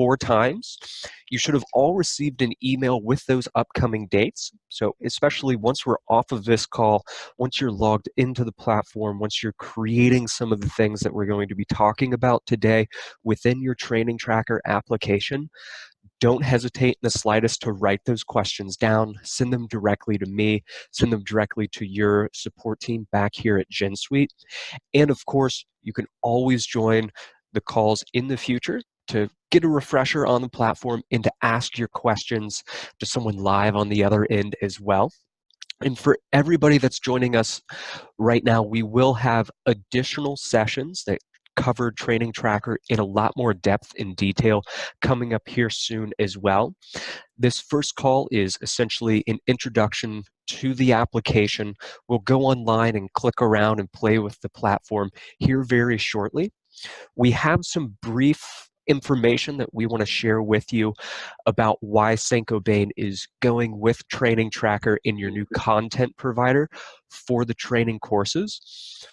4 times. You should have all received an email with those upcoming dates. So especially once we're off of this call, once you're logged into the platform, once you're creating some of the things that we're going to be talking about today within your training tracker application, don't hesitate in the slightest to write those questions down, send them directly to me, send them directly to your support team back here at Gensuite. And of course, you can always join the calls in the future to get a refresher on the platform and to ask your questions to someone live on the other end as well. And for everybody that's joining us right now, we will have additional sessions that cover Training Tracker in a lot more depth and detail coming up here soon as well. This first call is essentially an introduction to the application. We'll go online and click around and play with the platform here very shortly. We have some brief information that we want to share with you about why Saint-Gobain is going with Training Tracker in your new content provider for the training courses.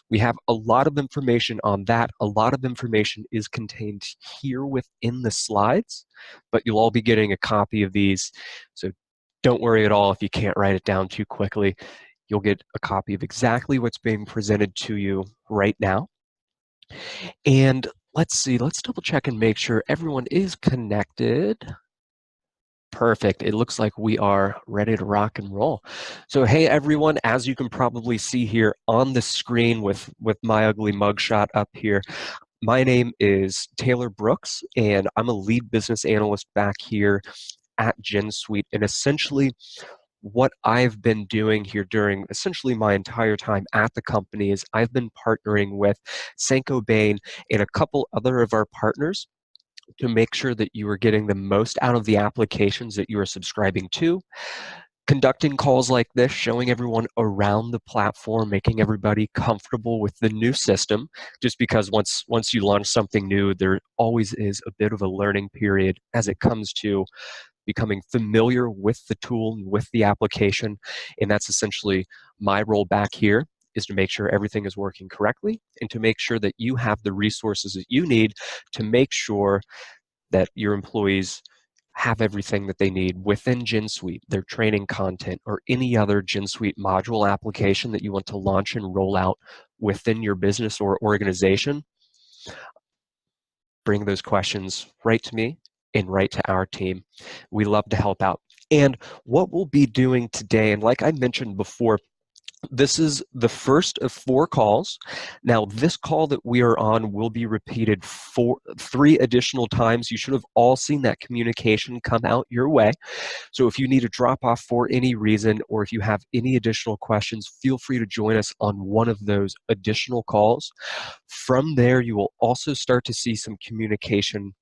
We have a lot of information on that. A lot of information is contained here within the slides, but you'll all be getting a copy of these. So don't worry at all if you can't write it down too quickly. You'll get a copy of exactly what's being presented to you right now. And let's see, let's double check and make sure everyone is connected. Perfect. It looks like we are ready to rock and roll. So hey everyone, as you can probably see here on the screen with my ugly mugshot up here, my name is Taylor Brooks and I'm a lead business analyst back here at Gensuite. And essentially what I've been doing here during essentially my entire time at the company is I've been partnering with Saint-Gobain and a couple other of our partners to make sure that you are getting the most out of the applications that you are subscribing to, conducting calls like this, showing everyone around the platform, making everybody comfortable with the new system, just because once you launch something new, there always is a bit of a learning period as it comes to becoming familiar with the tool and with the application. And that's essentially my role back here, is to make sure everything is working correctly and to make sure that you have the resources that you need to make sure that your employees have everything that they need within Gensuite, their training content, or any other Gensuite module application that you want to launch and roll out within your business or organization. Bring those questions right to me and right to our team. We love to help out. And what we'll be doing today, and like I mentioned before, this is the first of 4 calls. Now, this call that we are on will be repeated 3 additional times. You should have all seen that communication come out your way. So if you need to drop off for any reason, or if you have any additional questions, feel free to join us on one of those additional calls. From there, you will also start to see some communication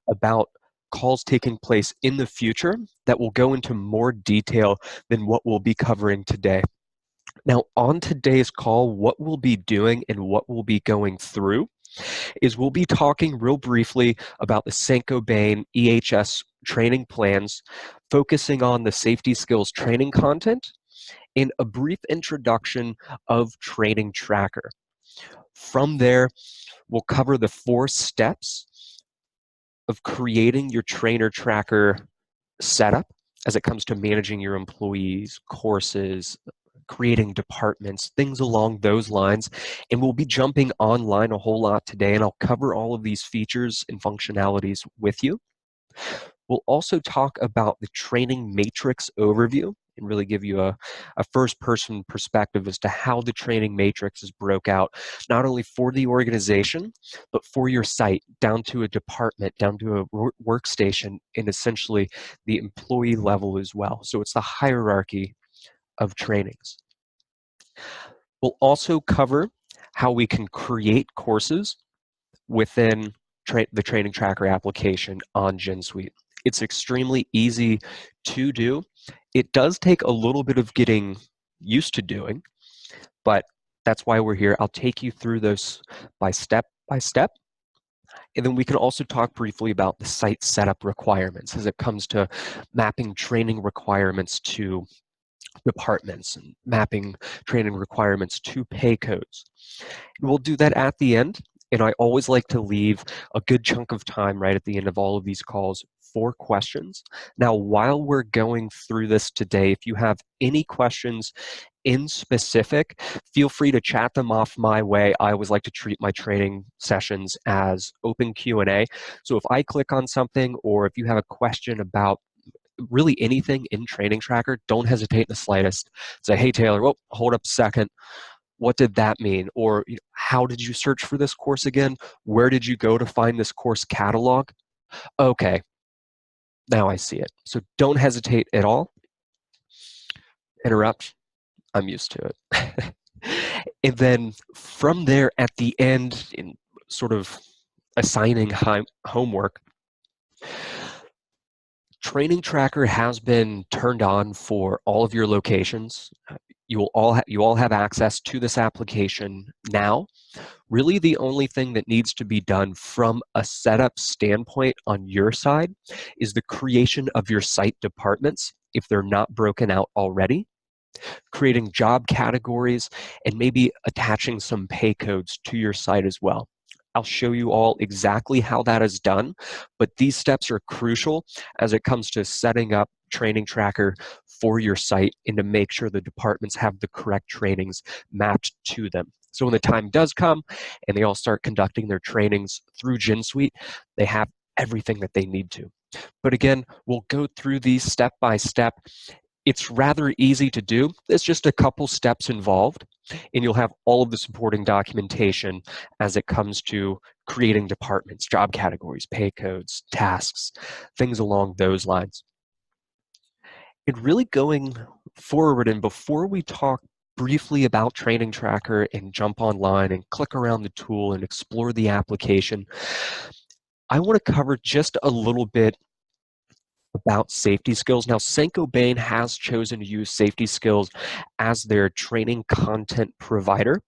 about calls taking place in the future that will go into more detail than what we'll be covering today. Now, on today's call, what we'll be doing and what we'll be going through is we'll be talking real briefly about the Saint-Gobain EHS training plans, focusing on the safety skills training content, and a brief introduction of Training Tracker. From there, we'll cover the 4 steps of creating your trainer tracker setup as it comes to managing your employees, courses, creating departments, things along those lines. And we'll be jumping online a whole lot today, and I'll cover all of these features and functionalities with you. We'll also talk about the training matrix overview and really give you a first-person perspective as to how the training matrix is broke out, not only for the organization, but for your site, down to a department, down to a workstation, and essentially the employee level as well. So it's the hierarchy of trainings. We'll also cover how we can create courses within the Training Tracker application on Gensuite. It's extremely easy to do. It does take a little bit of getting used to doing, but that's why we're here. I'll take you through those step by step. And then we can also talk briefly about the site setup requirements as it comes to mapping training requirements to departments and mapping training requirements to Paycodes. And we'll do that at the end. And I always like to leave a good chunk of time right at the end of all of these calls for questions. Now, while we're going through this today, if you have any questions in specific, feel free to chat them off my way. I always like to treat my training sessions as open Q&A. So if I click on something, or if you have a question about really anything in Training Tracker, don't hesitate in the slightest. Say, hey, Taylor, well, hold up a second. What did that mean? Or how did you search for this course again? Where did you go to find this course catalog? Okay, now I see it. So don't hesitate at all. Interrupt. I'm used to it. And then from there, at the end, in sort of assigning homework, Training Tracker has been turned on for all of your locations. You all have access to this application now. Really, the only thing that needs to be done from a setup standpoint on your side is the creation of your site departments, if they're not broken out already, creating job categories, and maybe attaching some pay codes to your site as well. I'll show you all exactly how that is done, but these steps are crucial as it comes to setting up Training Tracker for your site and to make sure the departments have the correct trainings mapped to them. So when the time does come and they all start conducting their trainings through Gensuite, they have everything that they need to. But again, we'll go through these step by step. It's rather easy to do. There's just a couple steps involved, and you'll have all of the supporting documentation as it comes to creating departments, job categories, pay codes, tasks, things along those lines. And really going forward, and before we talk briefly about Training Tracker and jump online and click around the tool and explore the application, I want to cover just a little bit about safety skills. Now, Saint-Gobain has chosen to use safety skills as their training content provider.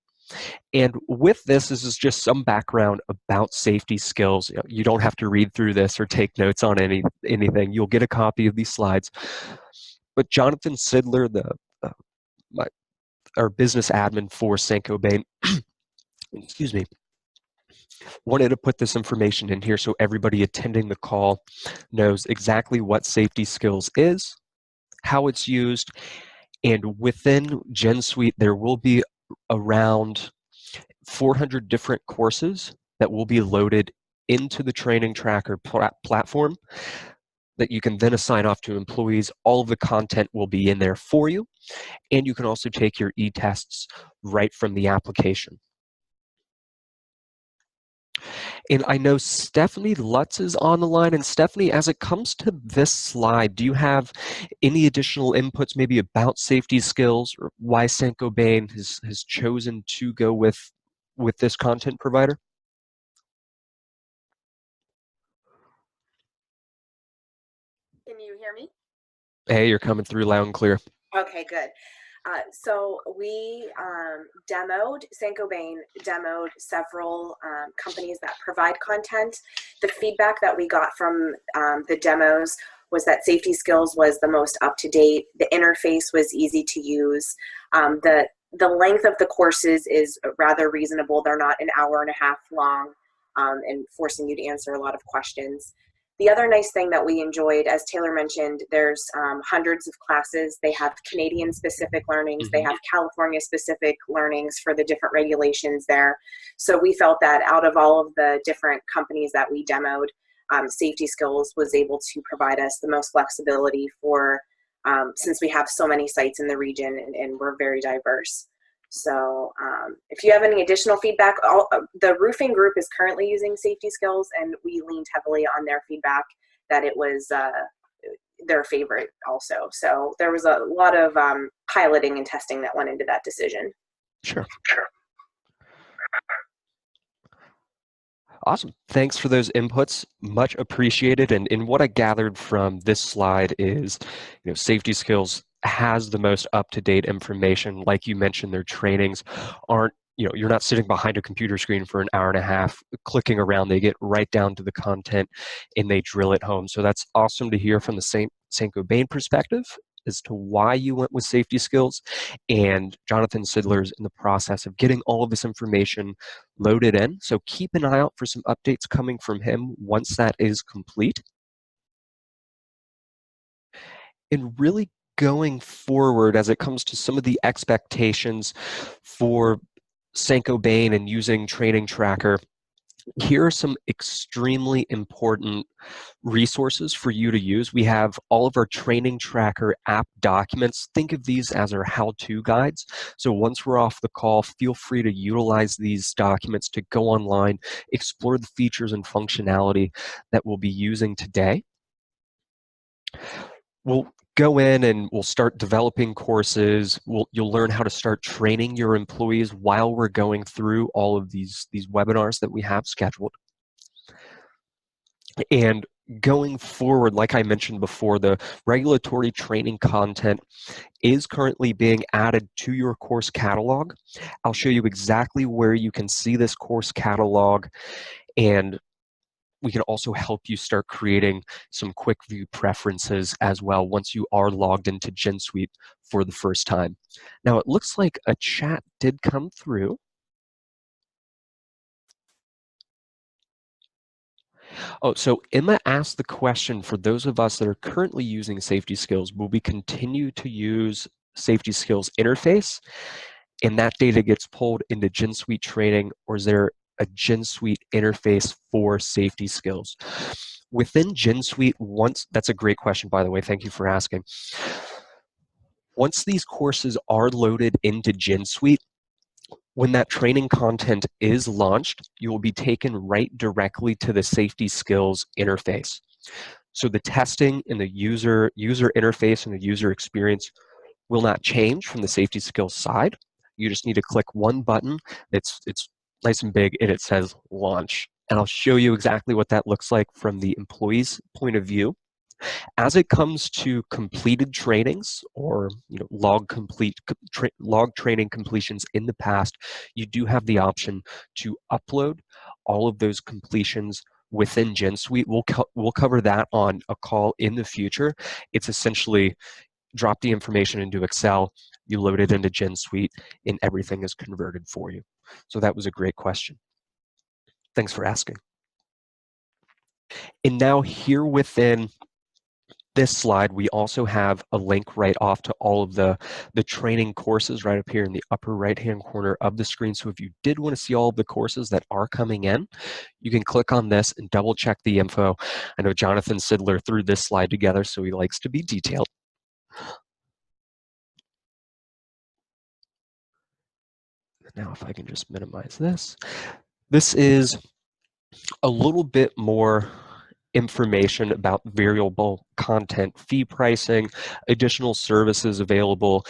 And with this is just some background about safety skills. You don't have to read through this or take notes on anything. You'll get a copy of these slides. But Jonathan Sidler, uh, our business admin for Saint-Gobain, excuse me, wanted to put this information in here so everybody attending the call knows exactly what safety skills is, how it's used, and within Gensuite, there will be around 400 different courses that will be loaded into the Training Tracker platform that you can then assign off to employees. All of the content will be in there for you, and you can also take your e-tests right from the application. And I know Stephanie Lutz is on the line. And Stephanie, as it comes to this slide, do you have any additional inputs maybe about safety skills or why Saint-Gobain has chosen to go with this content provider? Can you hear me? Hey, you're coming through loud and clear. Okay, good. So we Saint-Gobain demoed several companies that provide content. The feedback that we got from the demos was that safety skills was the most up-to-date. The interface was easy to use. The length of the courses is rather reasonable. They're not an hour and a half long and forcing you to answer a lot of questions. The other nice thing that we enjoyed, as Taylor mentioned, there's hundreds of classes. They have Canadian-specific learnings. They have California-specific learnings for the different regulations there. So we felt that out of all of the different companies that we demoed, Safety Skills was able to provide us the most flexibility for, since we have so many sites in the region and we're very diverse. So if you have any additional feedback, the roofing group is currently using Safety Skills, and we leaned heavily on their feedback that it was their favorite also. So there was a lot of piloting and testing that went into that decision. Sure. Awesome. Thanks for those inputs. Much appreciated. And what I gathered from this slide is, Safety Skills has the most up-to-date information. Like you mentioned, their trainings aren't, you're not sitting behind a computer screen for an hour and a half clicking around. They get right down to the content and they drill it home. So that's awesome to hear from the Saint-Gobain perspective. as to why you went with safety skills. And Jonathan Sidler is in the process of getting all of this information loaded in. So keep an eye out for some updates coming from him once that is complete. And really going forward as it comes to some of the expectations for Saint-Gobain and using Training Tracker, here are some extremely important resources for you to use. We have all of our Training Tracker app documents. Think of these as our how-to guides. So once we're off the call, feel free to utilize these documents to go online, explore the features and functionality that we'll be using today. We'll go in and we'll start developing courses. You'll learn how to start training your employees while we're going through all of these webinars that we have scheduled. And going forward, like I mentioned before, the regulatory training content is currently being added to your course catalog. I'll show you exactly where you can see this course catalog, and we can also help you start creating some quick view preferences as well once you are logged into Gensuite for the first time. Now it looks like a chat did come through. Oh, so Emma asked the question, for those of us that are currently using safety skills, will we continue to use safety skills interface and that data gets pulled into Gensuite training, or is there a Gensuite interface for safety skills? Within Gensuite, that's a great question, by the way, thank you for asking. Once these courses are loaded into Gensuite, when that training content is launched, you will be taken right directly to the safety skills interface. So the testing and the user interface and the user experience will not change from the safety skills side. You just need to click one button. It's nice and big and it says launch. And I'll show you exactly what that looks like from the employee's point of view. As it comes to completed trainings or log training completions in the past, you do have the option to upload all of those completions within Gensuite. We'll cover that on a call in the future. It's essentially drop the information into Excel, you load it into Gensuite, and everything is converted for you. So that was a great question. Thanks for asking. And now here within this slide, we also have a link right off to all of the training courses right up here in the upper right-hand corner of the screen. So if you did want to see all of the courses that are coming in, you can click on this and double check the info. I know Jonathan Sidler threw this slide together, so he likes to be detailed. Now if I can just minimize this. This is a little bit more information about variable content fee pricing, additional services available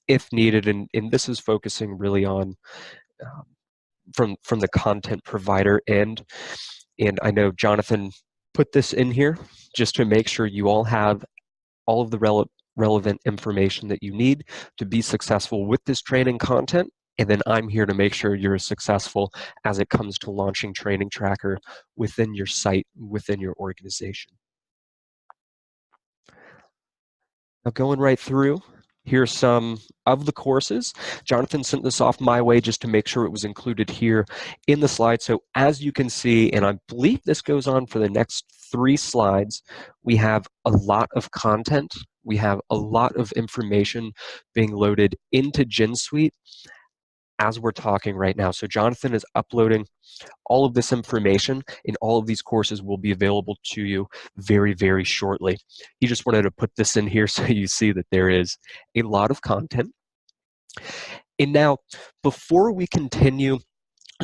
if needed, and this is focusing really on from the content provider end. And I know Jonathan put this in here just to make sure you all have all of the relevant information that you need to be successful with this training content. And then I'm here to make sure you're successful as it comes to launching Training Tracker within your site, within your organization. Now going right through, here's some of the courses. Jonathan sent this off my way just to make sure it was included here in the slide. So as you can see, and I believe this goes on for the next 3 slides, we have a lot of content. We have a lot of information being loaded into Gensuite as we're talking right now. So Jonathan is uploading all of this information, and all of these courses will be available to you very, very shortly. He just wanted to put this in here so you see that there is a lot of content. And now, before we continue,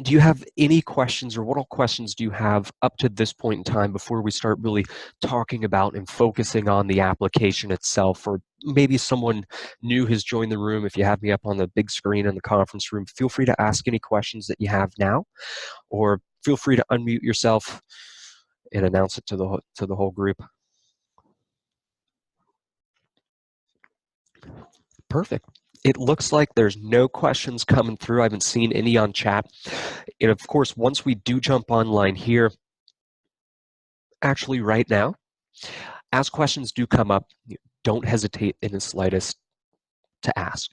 do you have any questions, or what all questions do you have up to this point in time before we start really talking about and focusing on the application itself? Or maybe someone new has joined the room. If you have me up on the big screen in the conference room, feel free to ask any questions that you have now, or feel free to unmute yourself and announce it to the whole group. Perfect. It looks like there's no questions coming through. I haven't seen any on chat. And of course, once we do jump online here, actually right now, as questions do come up, don't hesitate in the slightest to ask.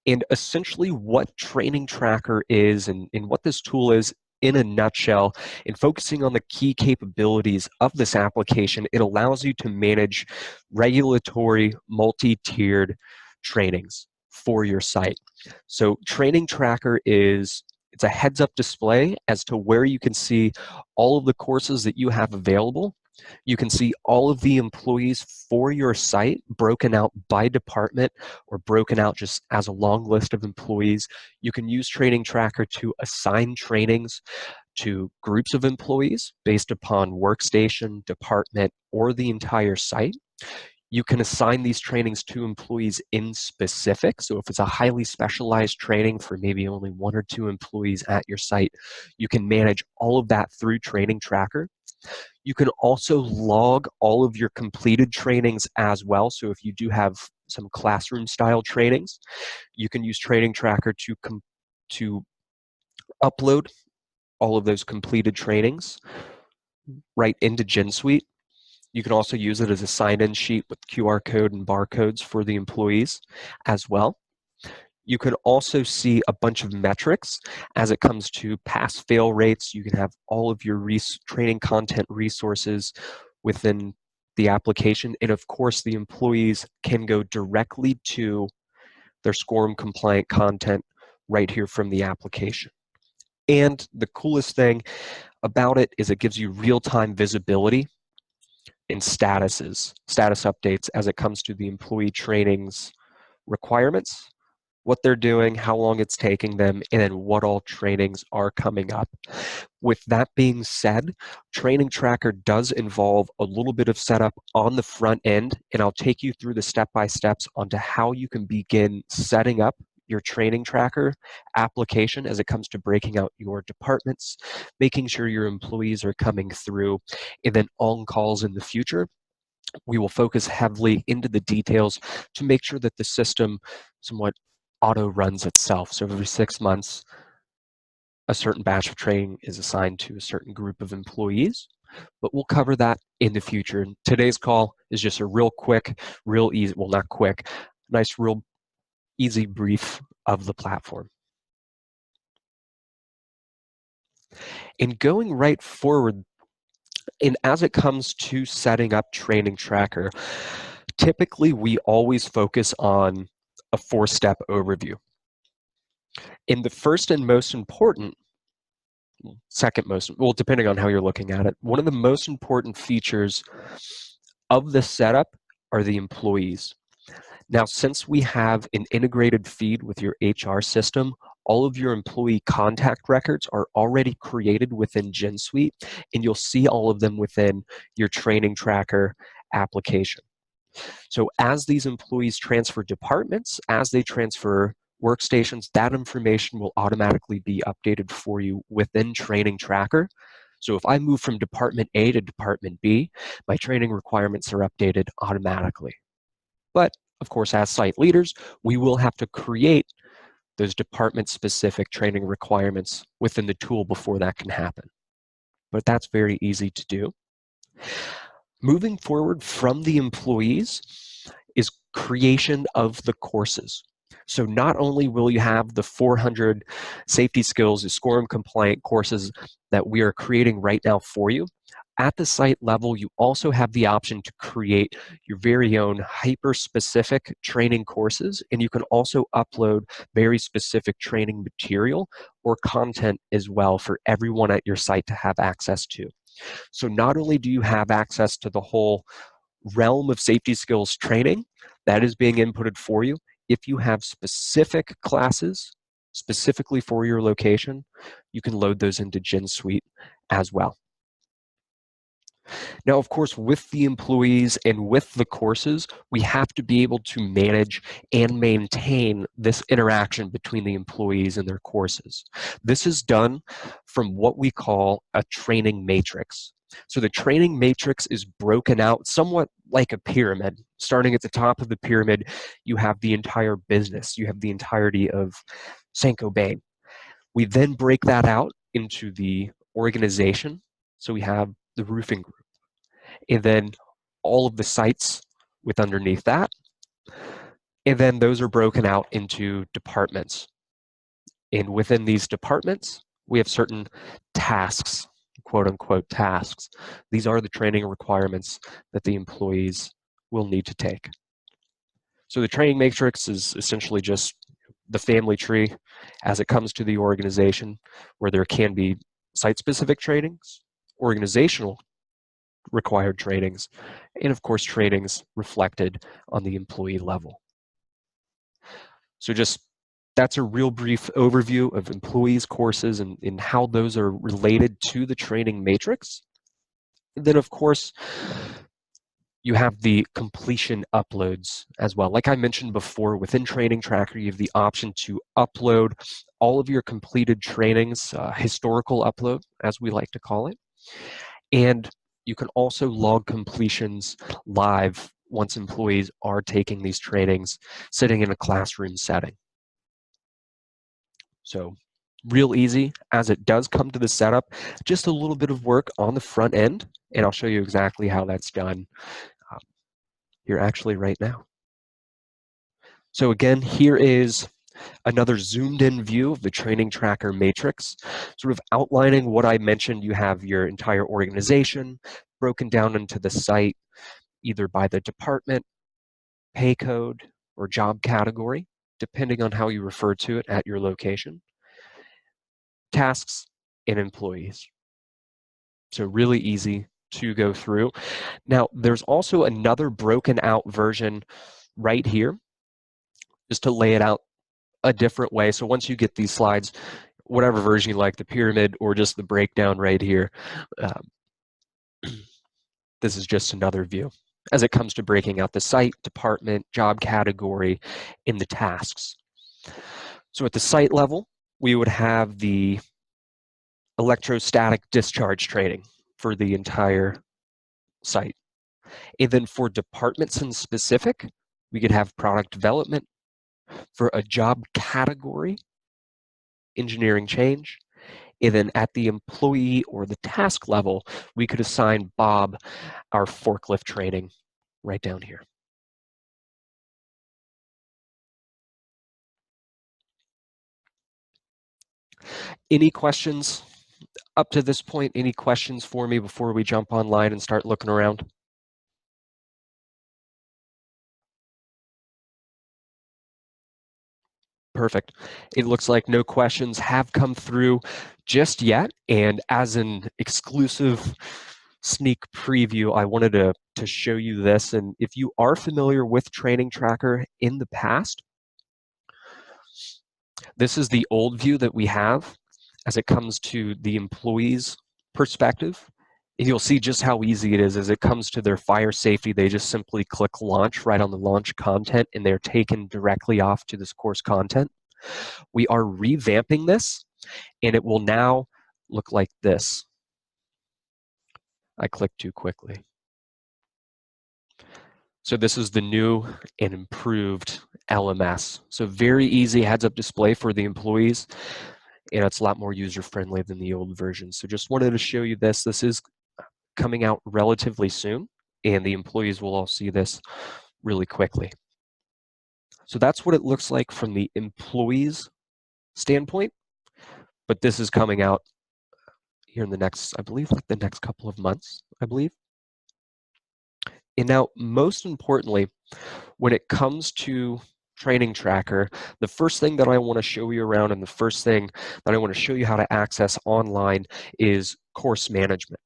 And essentially what Training Tracker is and what this tool is in a nutshell, in focusing on the key capabilities of this application, it allows you to manage regulatory multi-tiered trainings for your site. So Training Tracker it's a heads-up display as to where you can see all of the courses that you have available. You can see all of the employees for your site broken out by department or broken out just as a long list of employees. You can use Training Tracker to assign trainings to groups of employees based upon workstation, department, or the entire site. You can assign these trainings to employees in specific. So if it's a highly specialized training for maybe only 1 or 2 employees at your site, you can manage all of that through Training Tracker. You can also log all of your completed trainings as well. So if you do have some classroom style trainings, you can use Training Tracker to upload all of those completed trainings right into Gensuite. You can also use it as a sign-in sheet with QR code and barcodes for the employees as well. You can also see a bunch of metrics as it comes to pass-fail rates. You can have all of your training content resources within the application. And of course, the employees can go directly to their SCORM compliant content right here from the application. And the coolest thing about it is it gives you real-time visibility and status updates as it comes to the employee trainings requirements, what they're doing, how long it's taking them, and then what all trainings are coming up. With that being said, Training Tracker does involve a little bit of setup on the front end, and I'll take you through the step-by-steps onto how you can begin setting up your Training Tracker application as it comes to breaking out your departments, making sure your employees are coming through, and then on calls in the future. We will focus heavily into the details to make sure that the system somewhat auto runs itself. So every 6 months, a certain batch of training is assigned to a certain group of employees, but we'll cover that in the future. And today's call is just a real quick, real easy, well, not quick, nice, real easy brief of the platform. And going right forward, and as it comes to setting up Training Tracker, typically we always focus on a 4-step overview. And the first and most important, second most, well, depending on how you're looking at it, one of the most important features of the setup are the employees. Now, since we have an integrated feed with your HR system, all of your employee contact records are already created within Gensuite, and you'll see all of them within your Training Tracker application. So as these employees transfer departments, as they transfer workstations, that information will automatically be updated for you within Training Tracker. So if I move from Department A to Department B, my training requirements are updated automatically. But of course, as site leaders, we will have to create those department-specific training requirements within the tool before that can happen. But that's very easy to do. Moving forward from the employees is creation of the courses. So not only will you have the 400 safety skills, SCORM compliant courses that we are creating right now for you, at the site level, you also have the option to create your very own hyper-specific training courses, and you can also upload very specific training material or content as well for everyone at your site to have access to. So not only do you have access to the whole realm of safety skills training that is being inputted for you, if you have specific classes specifically for your location, you can load those into Gensuite as well. Now, of course, with the employees and with the courses, we have to be able to manage and maintain this interaction between the employees and their courses. This is done from what we call a training matrix. So the training matrix is broken out somewhat like a pyramid. Starting at the top of the pyramid, you have the entire business. You have the entirety of Saint-Gobain. We then break that out into the organization. So we have the roofing group, and then all of the sites with underneath that. And then those are broken out into departments. And within these departments, we have certain tasks, quote unquote tasks. These are the training requirements that the employees will need to take. So the training matrix is essentially just the family tree as it comes to the organization, where there can be site-specific trainings, organizational required trainings, and of course trainings reflected on the employee level. So just that's a real brief overview of employees' courses and how those are related to the training matrix. And then of course, you have the completion uploads as well. Like I mentioned before, within Training Tracker, you have the option to upload all of your completed trainings, historical upload, as we like to call it. And you can also log completions live once employees are taking these trainings, sitting in a classroom setting. So real easy. As it does come to the setup, just a little bit of work on the front end, and I'll show you exactly how that's done here actually right now. So again, here is another zoomed in view of the training tracker matrix, sort of outlining what I mentioned. You have your entire organization broken down into the site, either by the department, pay code, or job category, depending on how you refer to it at your location, tasks, and employees. So really easy to go through. Now, there's also another broken out version right here, just to lay it out a different way. So once you get these slides, whatever version you like, the pyramid or just the breakdown right here, this is just another view as it comes to breaking out the site, department, job category, in the tasks. So at the site level, we would have the electrostatic discharge training for the entire site. And then for departments in specific, we could have product development. For a job category, engineering change. And then at the employee or the task level, we could assign Bob our forklift training right down here. Any questions up to this point? Any questions for me before we jump online and start looking around? Perfect. It looks like no questions have come through just yet. And as an exclusive sneak preview, I wanted to show you this. And if you are familiar with Training Tracker in the past, this is the old view that we have as it comes to the employee's perspective. And you'll see just how easy it is as it comes to their fire safety. They just simply click launch right on the launch content and they're taken directly off to this course content. We are revamping this and it will now look like this. I clicked too quickly. So this is the new and improved LMS. So very easy heads-up display for the employees, and it's a lot more user-friendly than the old version. So just wanted to show you this. This is coming out relatively soon, and the employees will all see this really quickly. So that's what it looks like from the employees' standpoint, but this is coming out here in the next, I believe, like the next couple of months, I believe. And now, most importantly, when it comes to Training Tracker, the first thing that I want to show you around and the first thing that I want to show you how to access online is course management.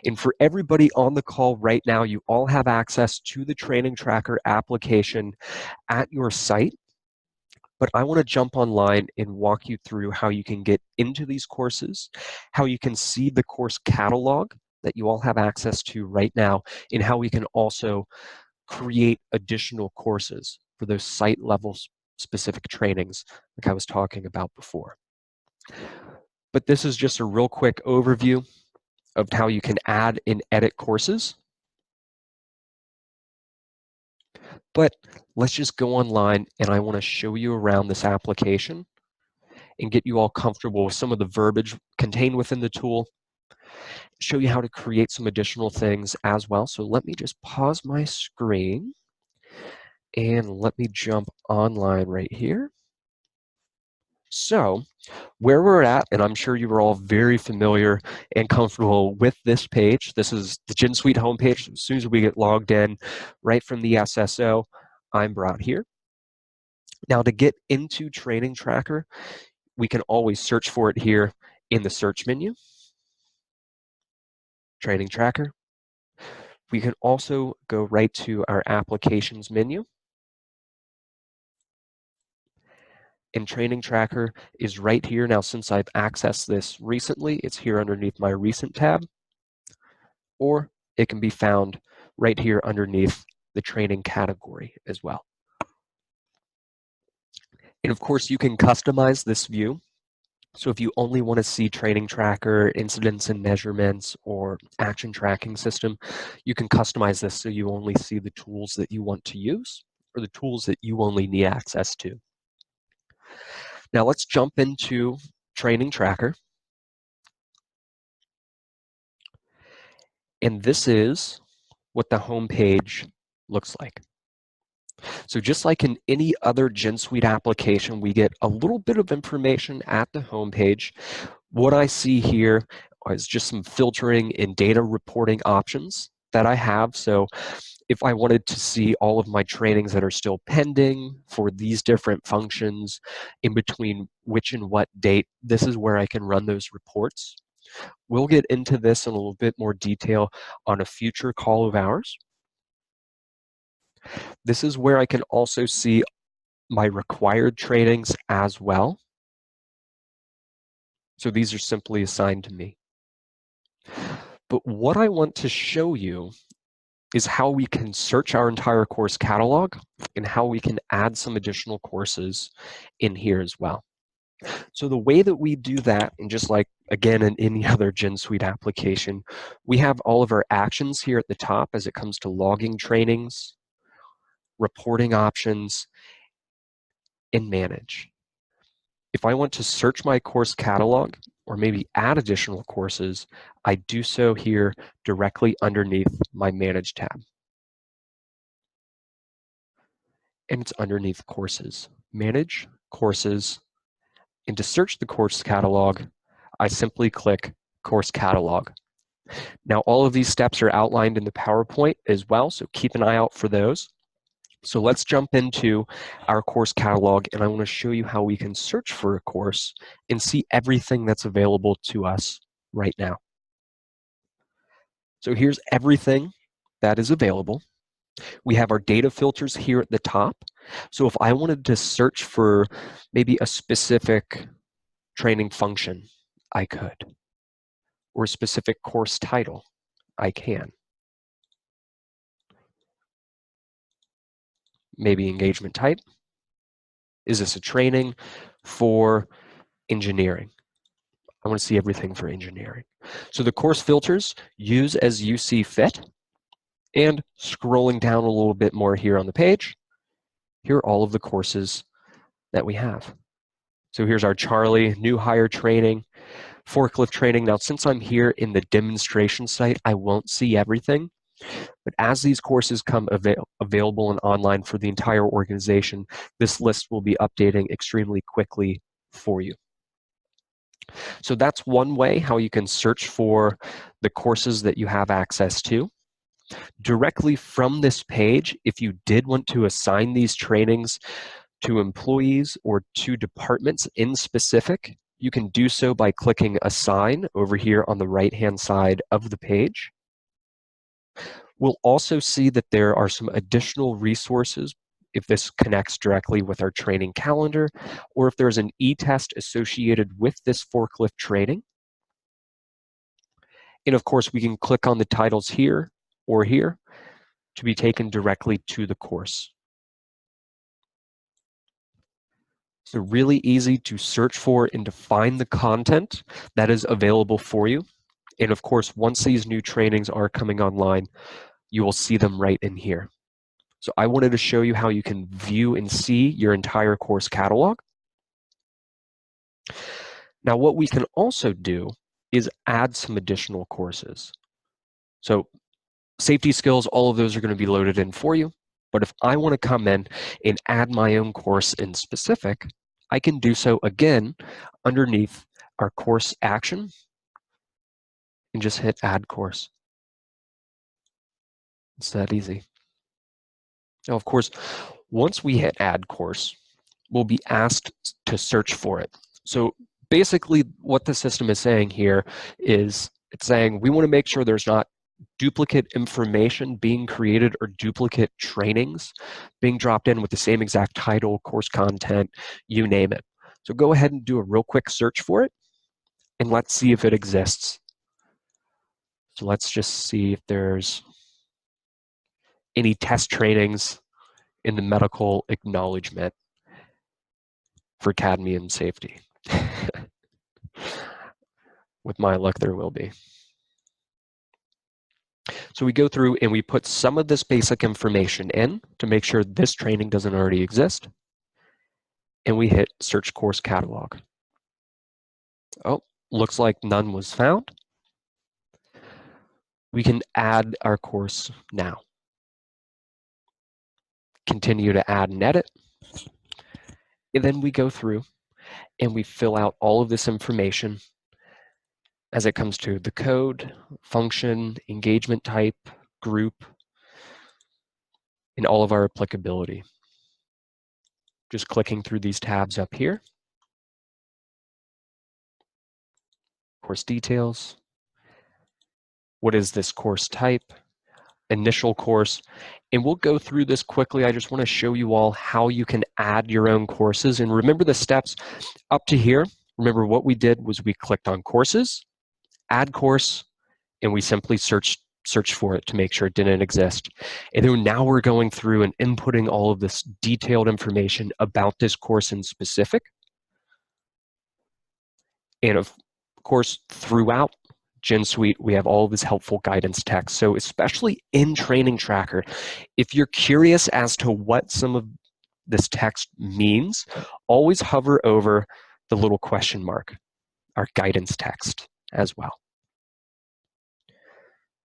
And for everybody on the call right now, you all have access to the Training Tracker application at your site. But I want to jump online and walk you through how you can get into these courses, how you can see the course catalog that you all have access to right now, and how we can also create additional courses for those site level specific trainings like I was talking about before. But this is just a real quick overview of how you can add and edit courses. But let's just go online and I want to show you around this application and get you all comfortable with some of the verbiage contained within the tool Show you how to create some additional things as well. So let me just pause my screen and let me jump online right here. So where we're at, and I'm sure you are all very familiar and comfortable with this page. This is the Gensuite homepage. As soon as we get logged in, right from the SSO, I'm brought here. Now to get into Training Tracker, we can always search for it here in the search menu, Training Tracker. We can also go right to our Applications menu. And Training Tracker is right here. Now, since I've accessed this recently, it's here underneath my Recent tab, or it can be found right here underneath the training category as well. And of course, you can customize this view. So if you only want to see Training Tracker, incidents and measurements, or action tracking system, you can customize this so you only see the tools that you want to use or the tools that you only need access to. Now let's jump into Training Tracker. And this is what the home page looks like. So just like in any other Gensuite application, we get a little bit of information at the home page. What I see here is just some filtering and data reporting options that I have. So if I wanted to see all of my trainings that are still pending for these different functions in between which and what date, this is where I can run those reports. We'll get into this in a little bit more detail on a future call of ours. This is where I can also see my required trainings as well. So these are simply assigned to me. But what I want to show you is how we can search our entire course catalog and how we can add some additional courses in here as well. So the way that we do that, and just like, again, in any other Gensuite application, we have all of our actions here at the top as it comes to logging trainings, reporting options, and manage. If I want to search my course catalog or maybe add additional courses, I do so here directly underneath my Manage tab. And it's underneath Courses. Manage, Courses, and to search the course catalog, I simply click Course Catalog. Now, all of these steps are outlined in the PowerPoint as well, so keep an eye out for those. So let's jump into our course catalog, and I want to show you how we can search for a course and see everything that's available to us right now. So here's everything that is available. We have our data filters here at the top. So if I wanted to search for maybe a specific training function, I could, or a specific course title, I can. Maybe engagement type. Is this a training for engineering? I want to see everything for engineering. So the course filters, use as you see fit. And scrolling down a little bit more here on the page, here are all of the courses that we have. So here's our Charlie, new hire training, forklift training. Now, since I'm here in the demonstration site, I won't see everything. But as these courses come available and online for the entire organization, this list will be updating extremely quickly for you. So that's one way how you can search for the courses that you have access to. Directly from this page, if you did want to assign these trainings to employees or to departments in specific, you can do so by clicking Assign over here on the right-hand side of the page. We'll also see that there are some additional resources if this connects directly with our training calendar, or if there's an e-test associated with this forklift training. And of course, we can click on the titles here or here to be taken directly to the course. So really easy to search for and to find the content that is available for you. And of course, once these new trainings are coming online, you will see them right in here. So I wanted to show you how you can view and see your entire course catalog. Now, what we can also do is add some additional courses. So safety skills, all of those are going to be loaded in for you. But if I want to come in and add my own course in specific, I can do so again underneath our course action and just hit add course. It's that easy. Now, of course, once we hit add course, we'll be asked to search for it. So basically what the system is saying here is it's saying we want to make sure there's not duplicate information being created or duplicate trainings being dropped in with the same exact title, course content, you name it. So go ahead and do a real quick search for it, and let's see if it exists. So let's just see if there's any test trainings in the medical acknowledgement for cadmium safety. With my luck, there will be. So we go through and we put some of this basic information in to make sure this training doesn't already exist. And we hit search course catalog. Oh, looks like none was found. We can add our course now. Continue to add and edit. And then we go through and we fill out all of this information as it comes to the code, function, engagement type, group, and all of our applicability. Just clicking through these tabs up here. Course details. What is this course type? Initial course. And we'll go through this quickly. I just want to show you all how you can add your own courses. And remember the steps up to here. Remember what we did was we clicked on courses, add course, and we simply searched for it to make sure it didn't exist. And then now we're going through and inputting all of this detailed information about this course in specific. And of course, throughout Gensuite, we have all of this helpful guidance text. So especially in Training Tracker, if you're curious as to what some of this text means, always hover over the little question mark, our guidance text as well.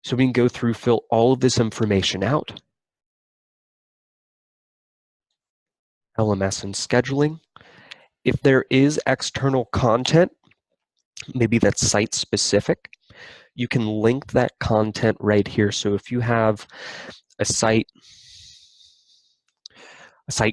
So we can go through, fill all of this information out. LMS and scheduling. If there is external content, maybe that's site specific, you can link that content right here. So if you have a site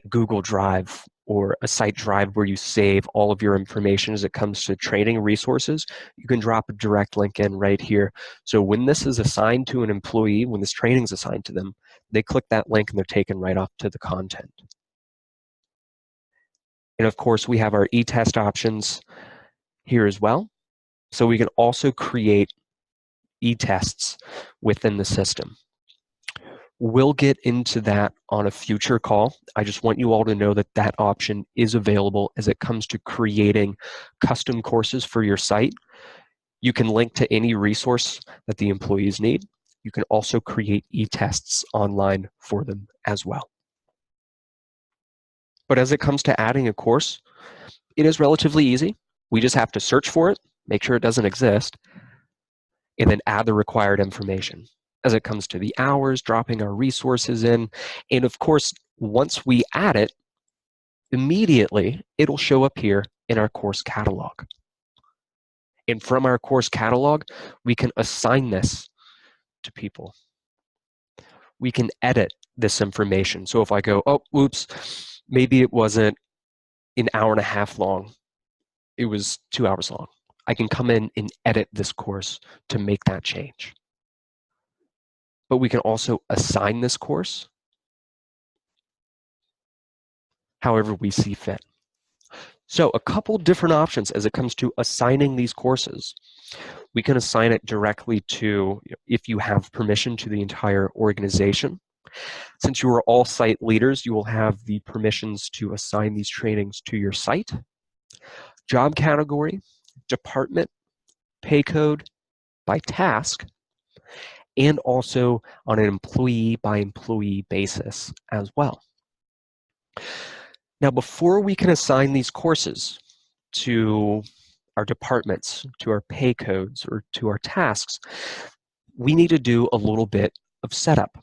Google Drive or a site drive where you save all of your information as it comes to training resources, you can drop a direct link in right here. So when this is assigned to an employee, when this training is assigned to them, they click that link and they're taken right off to the content. And of course, we have our e-test options here as well. So we can also create e-tests within the system. We'll get into that on a future call. I just want you all to know that that option is available as it comes to creating custom courses for your site. You can link to any resource that the employees need. You can also create e-tests online for them as well. But as it comes to adding a course, it is relatively easy. We just have to search for it, make sure it doesn't exist, and then add the required information. As it comes to the hours, dropping our resources in, and of course, once we add it, immediately it'll show up here in our course catalog. And from our course catalog, we can assign this to people. We can edit this information. So if I go, oh, oops, maybe it wasn't an hour and a half long, it was 2 hours long. I can come in and edit this course to make that change. But we can also assign this course however we see fit. So a couple different options as it comes to assigning these courses. We can assign it directly to, if you have permission to the entire organization. Since you are all site leaders, you will have the permissions to assign these trainings to your site. Job category, department, pay code, by task, and also on an employee-by-employee basis as well. Now, before we can assign these courses to our departments, to our pay codes, or to our tasks, we need to do a little bit of setup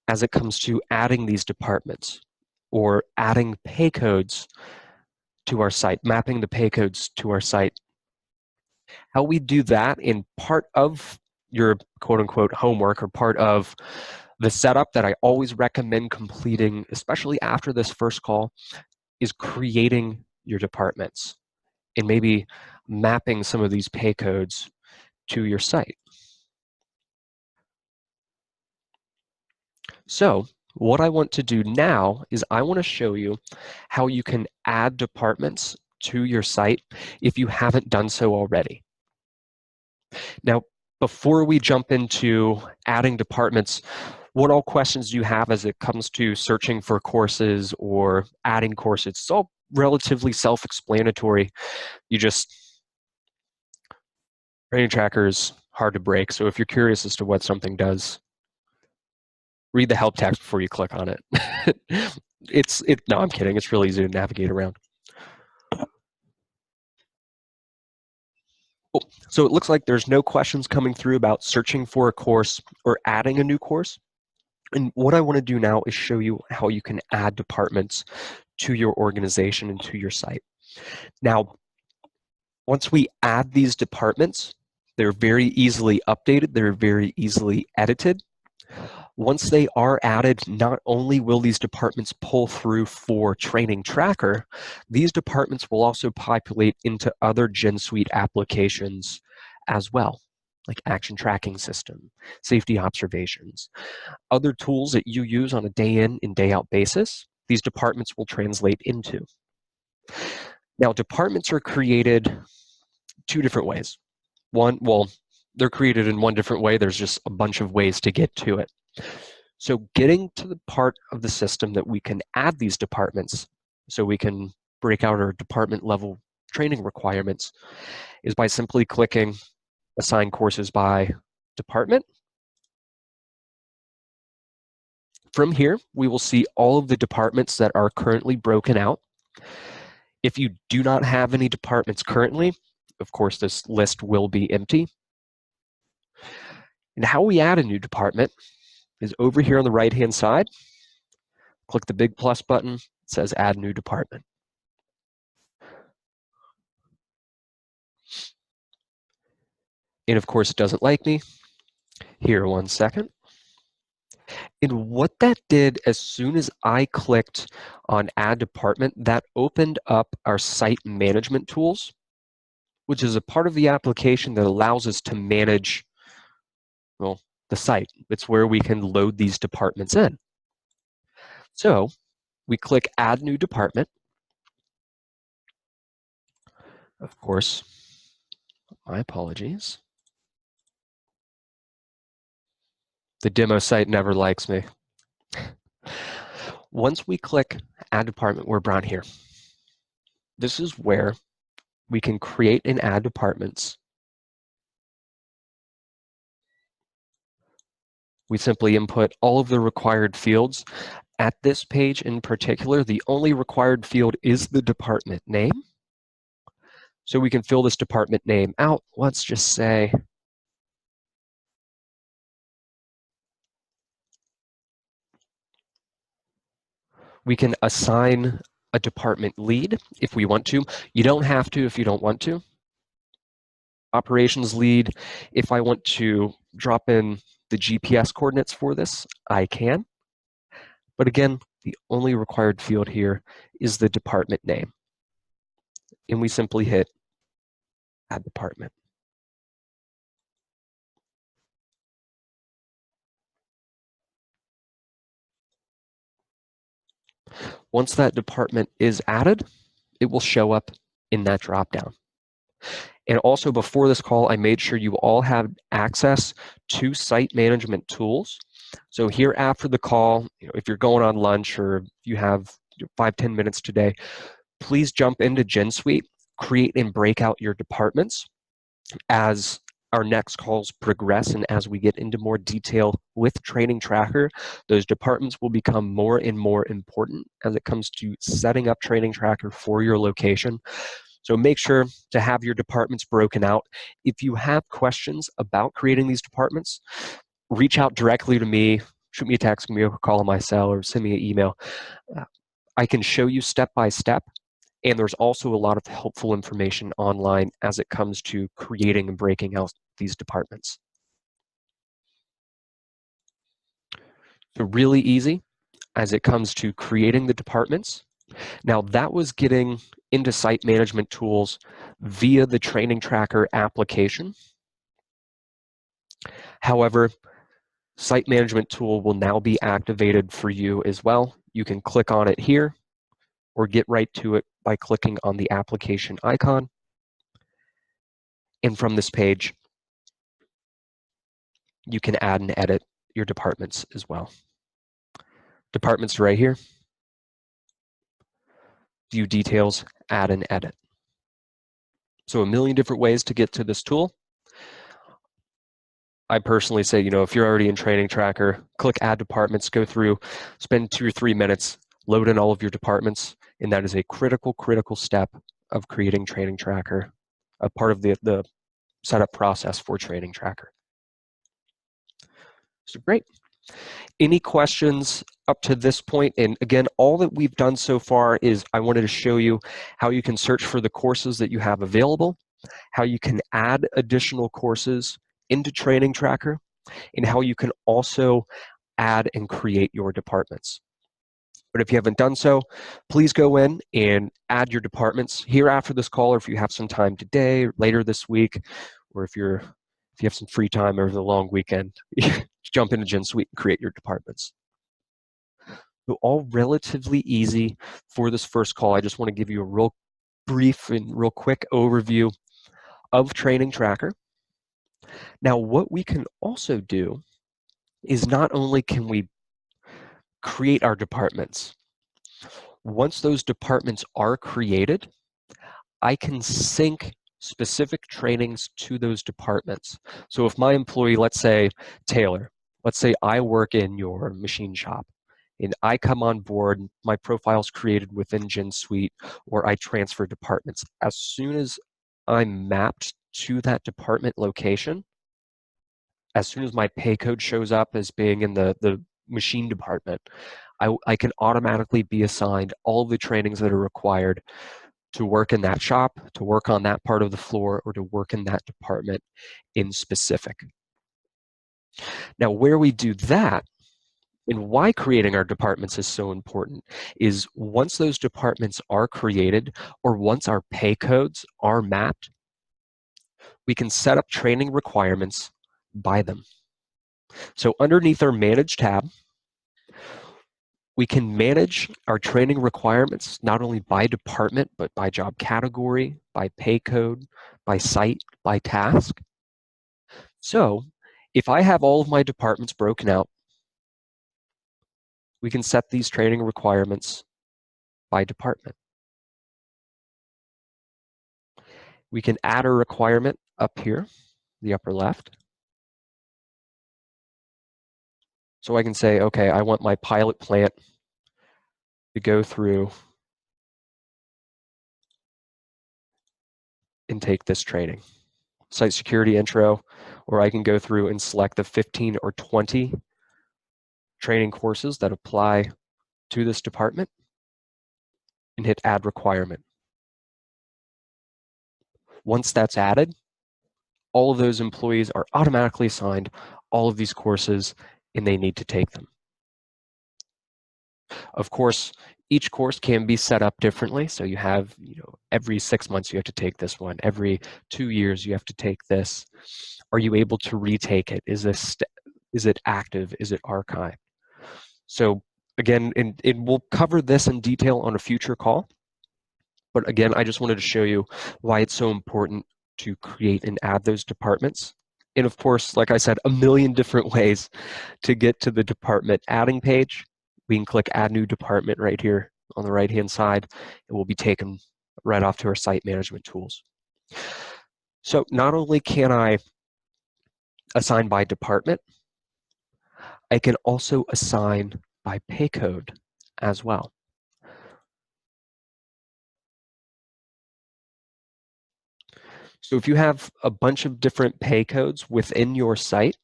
as it comes to adding these departments or adding pay codes to our site, mapping the pay codes to our site. How we do that in part of your quote-unquote homework or part of the setup that I always recommend completing, especially after this first call, is creating your departments and maybe mapping some of these pay codes to your site. So what I want to do now is I want to show you how you can add departments to your site if you haven't done so already. Now, before we jump into adding departments, what all questions do you have as it comes to searching for courses or adding courses? It's all relatively self-explanatory. Training Tracker is hard to break, so if you're curious as to what something does, read the help text before you click on it. No, I'm kidding. It's really easy to navigate around. Cool. So it looks like there's no questions coming through about searching for a course or adding a new course. And what I want to do now is show you how you can add departments to your organization and to your site. Now, once we add these departments, they're very easily updated. They're very easily edited. Once they are added, not only will these departments pull through for Training Tracker, these departments will also populate into other Gensuite applications as well, like Action Tracking System, Safety Observations, other tools that you use on a day in and day out basis, these departments will translate into. Now, departments are created two different ways. They're created in one different way. There's just a bunch of ways to get to it. So getting to the part of the system that we can add these departments so we can break out our department level training requirements is by simply clicking Assign Courses by Department. From here, we will see all of the departments that are currently broken out. If you do not have any departments currently, of course, this list will be empty. And how we add a new department is over here on the right-hand side. Click the big plus button. It says Add New Department. And of course, it doesn't like me. Here, 1 second. And what that did, as soon as I clicked on Add Department, that opened up our site management tools, which is a part of the application that allows us to manage, well, the site. It's where we can load these departments in. So we click Add New Department. Of course, my apologies. The demo site never likes me. Once we click Add Department, we're down here. This is where we can create and add departments. We simply input all of the required fields. At this page in particular, the only required field is the department name. So we can fill this department name out. Let's just say we can assign a department lead if we want to. You don't have to if you don't want to. Operations lead, if I want to drop in the GPS coordinates for this, I can. But again, the only required field here is the department name. And we simply hit Add Department. Once that department is added, it will show up in that dropdown. And also before this call, I made sure you all have access to site management tools. So here after the call, if you're going on lunch or you have 5-10 minutes today, please jump into Gensuite, create and break out your departments as our next calls progress and as we get into more detail with Training Tracker. Those departments will become more and more important as it comes to setting up Training Tracker for your location. So make sure to have your departments broken out. If you have questions about creating these departments, reach out directly to me, shoot me a text, give me a call on my cell, or send me an email. I can show you step by step, and there's also a lot of helpful information online as it comes to creating and breaking out these departments. So really easy as it comes to creating the departments. Now that was getting into site management tools via the training tracker application. However, site management tool will now be activated for you as well. You can click on it here or get right to it by clicking on the application icon. And from this page, you can add and edit your departments as well. Departments right here. View details, add and edit. So a million different ways to get to this tool. I personally say, if you're already in Training Tracker, click Add Departments, go through, spend 2 or 3 minutes, load in all of your departments, and that is a critical step of creating Training Tracker, a part of the setup process for Training Tracker. So great. Any questions up to this point? And again, all that we've done so far is I wanted to show you how you can search for the courses that you have available, how you can add additional courses into Training Tracker, and how you can also add and create your departments. But if you haven't done so, please go in and add your departments here after this call, or if you have some time today or later this week, or if you have some free time over the long weekend, jump into Gensuite and create your departments. So all relatively easy for this first call. I just want to give you a real brief and real quick overview of Training Tracker. Now, what we can also do is not only can we create our departments, once those departments are created, I can sync specific trainings to those departments. So if my employee, let's say Taylor, let's say I work in your machine shop, and I come on board, my profile's created within Gensuite, or I transfer departments. As soon as I'm mapped to that department location, as soon as my Paycode shows up as being in the machine department, I can automatically be assigned all of the trainings that are required to work in that shop, to work on that part of the floor, or to work in that department in specific. Now, where we do that, and why creating our departments is so important, is once those departments are created, or once our pay codes are mapped, we can set up training requirements by them. So underneath our Manage tab, we can manage our training requirements not only by department, but by job category, by pay code, by site, by task. So if I have all of my departments broken out, we can set these training requirements by department. We can add a requirement up here, the upper left. So I can say, okay, I want my pilot plant to go through and take this training. Site security intro, or I can go through and select the 15 or 20 training courses that apply to this department and hit add requirement. Once that's added, all of those employees are automatically assigned all of these courses and they need to take them. Of course, each course can be set up differently. So you have, every 6 months you have to take this one. Every 2 years you have to take this. Are you able to retake it? Is it active? Is it archived? So again, and we'll cover this in detail on a future call. But again, I just wanted to show you why it's so important to create and add those departments. And of course, like I said, a million different ways to get to the department adding page. We can click Add New Department right here on the right-hand side, and we'll be taken right off to our site management tools. So not only can I assign by department, I can also assign by pay code as well. So if you have a bunch of different pay codes within your site,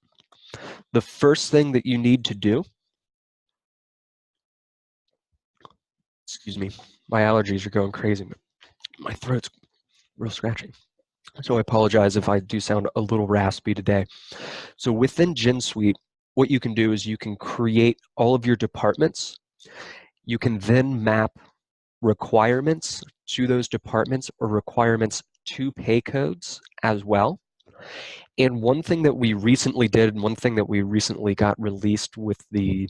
the first thing that you need to do, excuse me, my allergies are going crazy. My throat's real scratchy. So I apologize if I do sound a little raspy today. So within Gensuite, what you can do is you can create all of your departments. You can then map requirements to those departments or requirements to pay codes as well. And one thing that we recently did, and one thing that we recently got released with the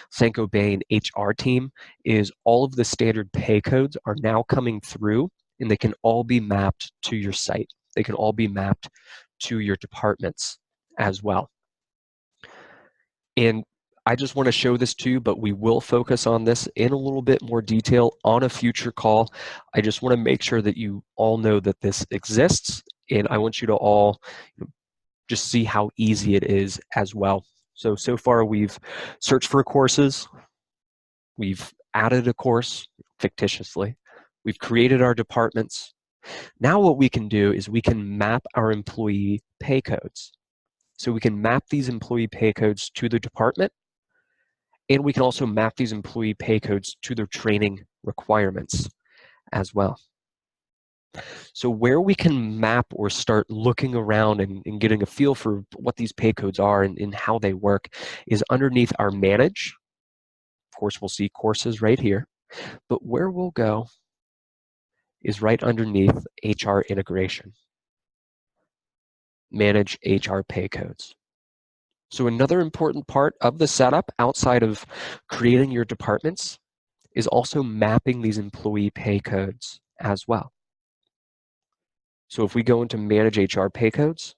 Saint-Gobain HR team, is all of the standard pay codes are now coming through, and they can all be mapped to your site. They can all be mapped to your departments as well. And I just want to show this to you, but we will focus on this in a little bit more detail on a future call. I just want to make sure that you all know that this exists, and I want you to all just see how easy it is as well. So far we've searched for courses, we've added a course fictitiously, we've created our departments. Now what we can do is we can map our employee pay codes. So we can map these employee pay codes to the department, and we can also map these employee pay codes to their training requirements as well. So where we can map or start looking around and getting a feel for what these pay codes are and how they work is underneath our manage. Of course, we'll see courses right here, but where we'll go is right underneath HR integration. Manage HR pay codes. So another important part of the setup outside of creating your departments is also mapping these employee pay codes as well. So if we go into manage HR pay codes,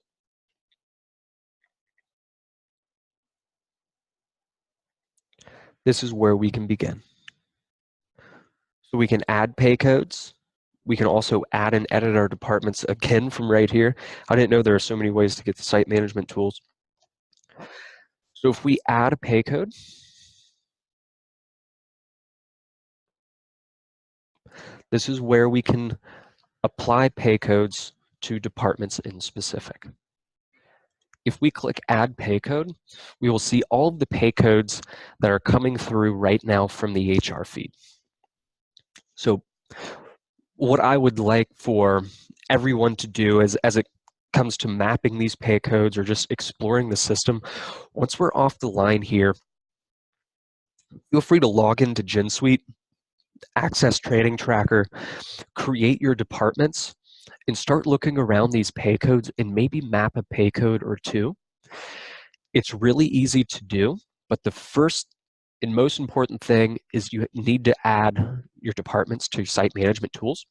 this is where we can begin. So we can add pay codes. We can also add and edit our departments again from right here. I didn't know there are so many ways to get the site management tools. So if we add a pay code, this is where we can apply pay codes to departments in specific. If we click add pay code, we will see all of the pay codes that are coming through right now from the HR feed. So what I would like for everyone to do as it comes to mapping these pay codes or just exploring the system, once we're off the line here, feel free to log into Gensuite, access Training Tracker, create your departments, and start looking around these pay codes and maybe map a pay code or two. It's really easy to do, but the first and most important thing is you need to add your departments to site management tools.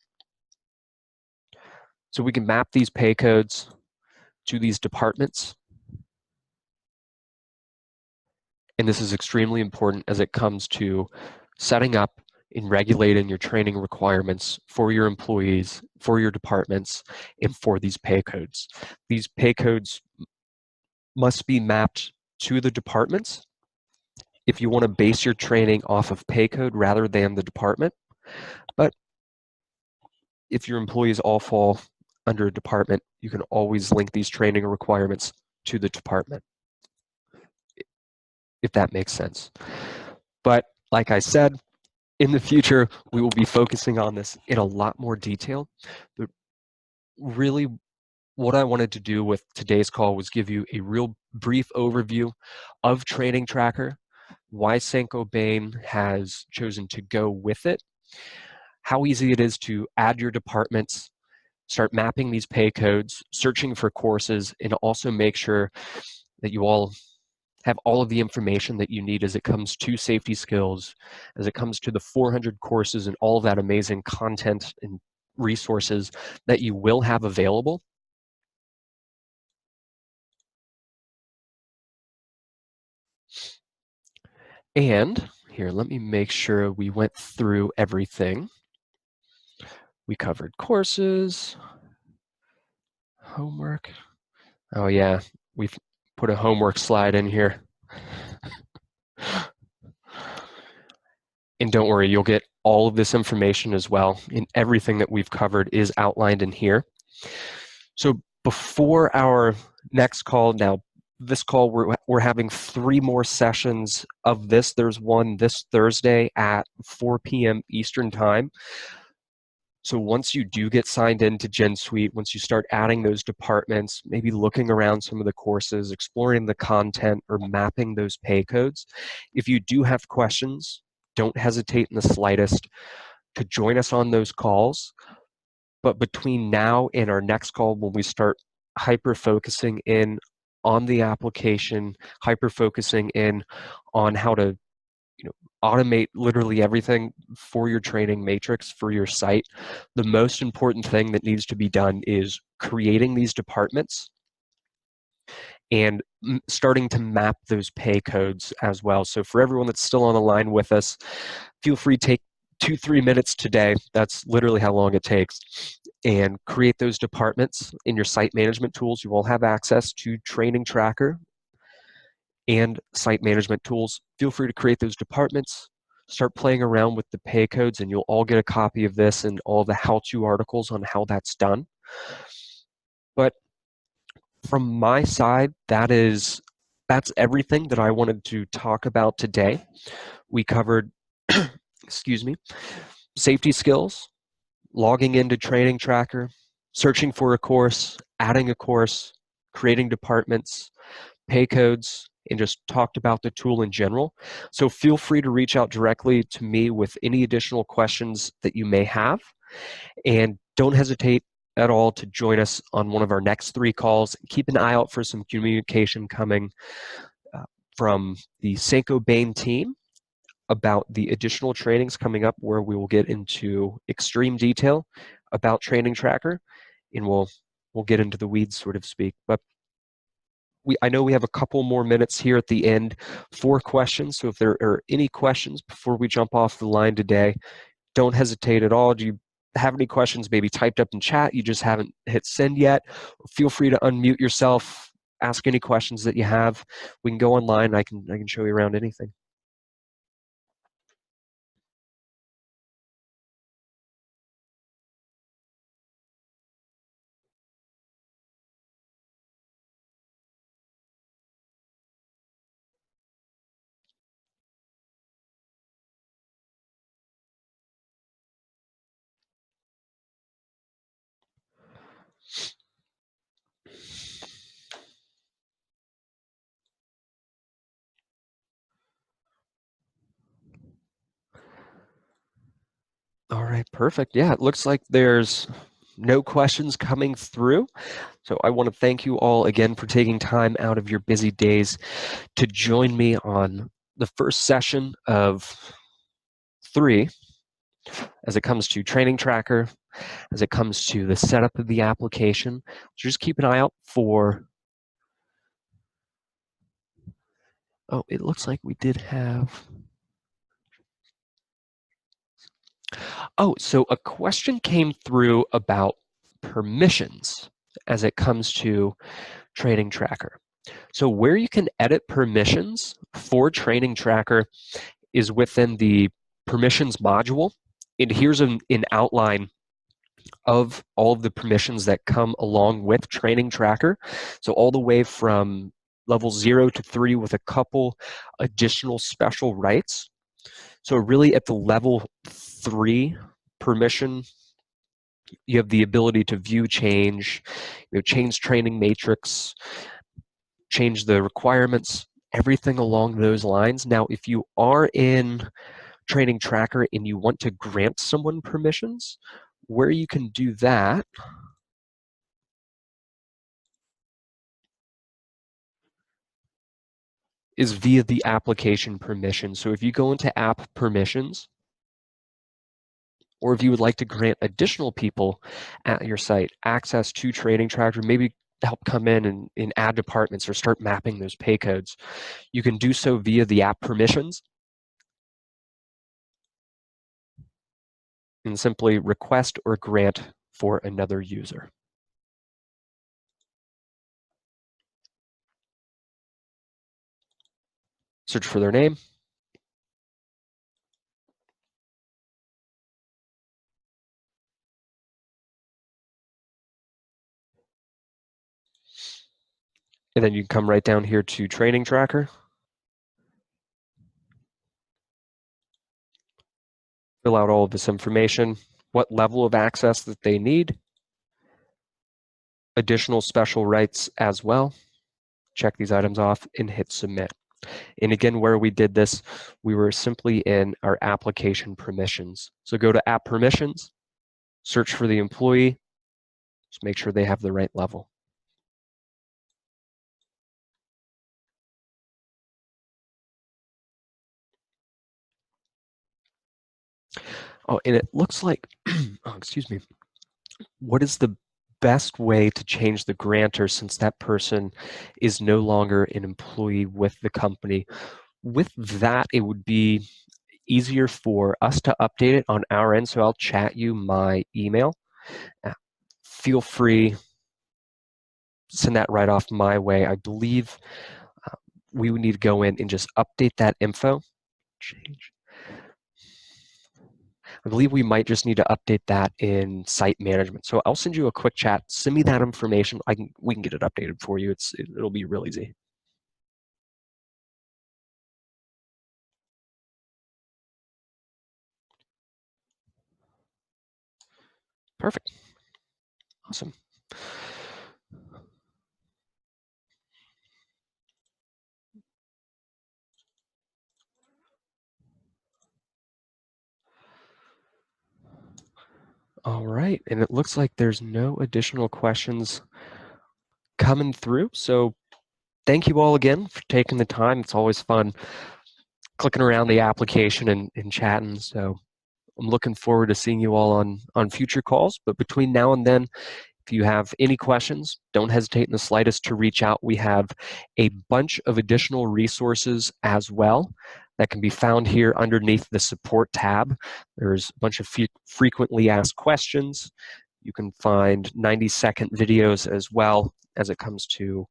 So we can map these pay codes to these departments. And this is extremely important as it comes to setting up and regulating your training requirements for your employees, for your departments, and for these pay codes. These pay codes must be mapped to the departments if you want to base your training off of pay code rather than the department. But if your employees all fall under a department, you can always link these training requirements to the department, if that makes sense. But like I said, in the future, we will be focusing on this in a lot more detail. But really, what I wanted to do with today's call was give you a real brief overview of Training Tracker, why Saint-Gobain has chosen to go with it, how easy it is to add your departments, start mapping these pay codes, searching for courses, and also make sure that you all have all of the information that you need as it comes to safety skills, as it comes to the 400 courses and all of that amazing content and resources that you will have available. And here, let me make sure we went through everything. We covered courses, homework. Oh yeah, we've put a homework slide in here. And don't worry, you'll get all of this information as well. And everything that we've covered is outlined in here. So before our next call, now this call, we're having 3 more sessions of this. There's one this Thursday at 4 p.m. Eastern Time. So once you do get signed into Gensuite, once you start adding those departments, maybe looking around some of the courses, exploring the content, or mapping those pay codes, if you do have questions, don't hesitate in the slightest to join us on those calls. But between now and our next call, when we start hyper-focusing in on the application, hyper-focusing in on how to automate literally everything for your training matrix for your site, the most important thing that needs to be done is creating these departments and starting to map those pay codes as well. So for everyone that's still on the line with us, feel free to take 2-3 minutes today. That's literally how long it takes. And create those departments in your site management tools. You will have access to Training Tracker and site management tools. Feel free to create those departments, start playing around with the pay codes, and you'll all get a copy of this and all the how-to articles on how that's done. But from my side, that's everything that I wanted to talk about today. We covered, excuse me, safety skills, logging into Training Tracker, searching for a course, adding a course, creating departments, pay codes, and just talked about the tool in general. So feel free to reach out directly to me with any additional questions that you may have. And don't hesitate at all to join us on one of our next 3 calls. Keep an eye out for some communication coming from the Saint-Gobain team about the additional trainings coming up, where we will get into extreme detail about Training Tracker, and we'll get into the weeds, so to speak. But I know we have a couple more minutes here at the end for questions. So if there are any questions before we jump off the line today, don't hesitate at all. Do you have any questions maybe typed up in chat you just haven't hit send yet? Feel free to unmute yourself, ask any questions that you have. We can go online. I can show you around anything. All right, perfect. Yeah, it looks like there's no questions coming through. So I want to thank you all again for taking time out of your busy days to join me on the first session of 3 as it comes to Training Tracker, as it comes to the setup of the application. So just keep an eye out for, oh, it looks like we did have, oh, so a question came through about permissions as it comes to Training Tracker. So where you can edit permissions for Training Tracker is within the permissions module. And here's an outline of all of the permissions that come along with Training Tracker. So all the way from level 0 to 3 with a couple additional special rights. So really at the level 3 permission, you have the ability to view change, change training matrix, change the requirements, everything along those lines. Now, if you are in Training Tracker and you want to grant someone permissions, where you can do that is via the application permission. So if you go into app permissions, or if you would like to grant additional people at your site access to Training Tracker, maybe help come in and add departments or start mapping those pay codes, you can do so via the app permissions and simply request or grant for another user. Search for their name. And then you can come right down here to Training Tracker. Fill out all of this information, what level of access that they need, additional special rights as well. Check these items off and hit submit. And again, where we did this, we were simply in our application permissions. So go to app permissions, search for the employee, just make sure they have the right level. Oh, and it looks like, oh, excuse me, what is the best way to change the grantor since that person is no longer an employee with the company? With that, it would be easier for us to update it on our end, so I'll chat you my email. Feel free, send that right off my way. I believe we would need to go in and just update that info. Change. I believe we might just need to update that in site management. So I'll send you a quick chat. Send me that information. We can get it updated for you. It'll be real easy. Perfect. Awesome. All right, and it looks like there's no additional questions coming through. So thank you all again for taking the time. It's always fun clicking around the application and chatting. So I'm looking forward to seeing you all on future calls. But between now and then, if you have any questions, don't hesitate in the slightest to reach out. We have a bunch of additional resources as well that can be found here underneath the support tab. There's a bunch of frequently asked questions. You can find 90-second videos as well as it comes to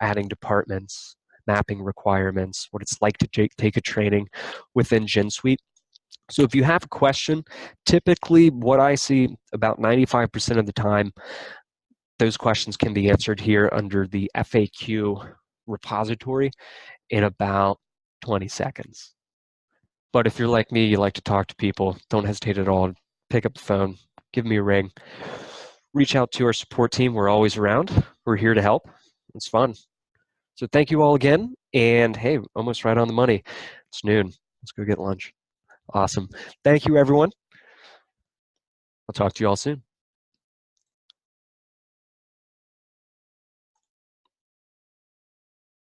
adding departments, mapping requirements, what it's like to take a training within Gensuite. So if you have a question, typically what I see about 95% of the time, those questions can be answered here under the FAQ repository in about 20 seconds. But if you're like me, you like to talk to people, don't hesitate at all. Pick up the phone, give me a ring, reach out to our support team. We're always around. We're here to help. It's fun. So thank you all again. And hey, almost right on the money. It's noon. Let's go get lunch. Awesome. Thank you, everyone. I'll talk to you all soon.